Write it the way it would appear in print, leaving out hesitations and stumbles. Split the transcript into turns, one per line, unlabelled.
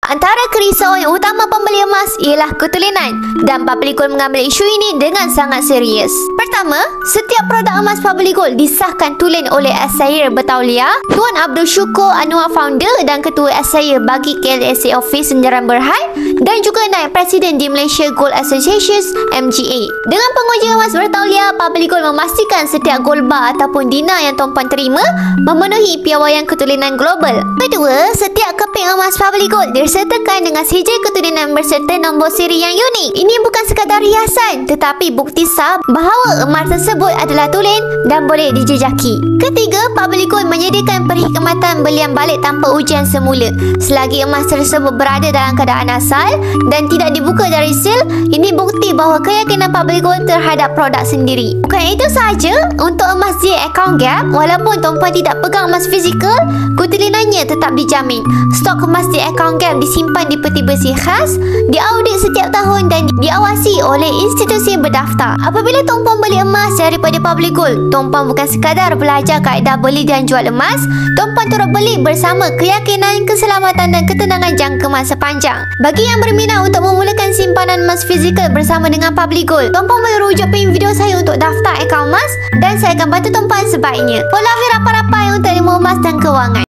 Antara kerisauan utama pembeli emas ialah ketulinan dan Public Gold mengambil isu ini dengan sangat serius. Pertama, setiap produk emas Public Gold disahkan tulen oleh Asayer Bertauliah, Tuan Abdul Syukur Anwar founder dan Ketua Asayer bagi KLSA Office Senjaran Berhad dan juga Naib Presiden di Malaysia Gold Association MGA. Dengan penguji emas Bertauliah, Public Gold memastikan setiap gold bar ataupun dinar yang tuan-puan terima memenuhi piawaian ketulinan global. Kedua, setiap keping emas Public Gold disertakan dengan sijil ketulinan berserta nombor siri yang unik. Ini bukan sekadar hiasan tetapi bukti sah bahawa emas tersebut adalah tulen dan boleh dijejaki. Ketiga, Public Gold menyediakan perkhidmatan belian balik tanpa ujian semula. Selagi emas tersebut berada dalam keadaan asal dan tidak dibuka dari sil, ini bukti bahawa keyakinan Public Gold terhadap produk sendiri. Bukan itu sahaja, untuk emas di account gap, walaupun tuan-puan tidak pegang emas fizikal, ketulinannya tetap dijamin. Stok emas di account gap disimpan di peti bersih khas, diaudit setiap tahun dan diawasi oleh institusi berdaftar. Apabila tuan-puan beli emas daripada Public Gold, tuan-puan bukan sekadar belajar kaedah beli dan jual emas, tuan-puan turut beli bersama keyakinan, keselamatan dan ketenangan jangka masa panjang. Bagi yang berminat untuk memulakan simpanan emas fizikal bersama dengan Public Gold, tuan-puan boleh rujuk pin video saya untuk daftar akaun emas dan saya akan bantu tuan-puan sebaiknya. Pola rapat-rapat untuk ilmu emas dan kewangan.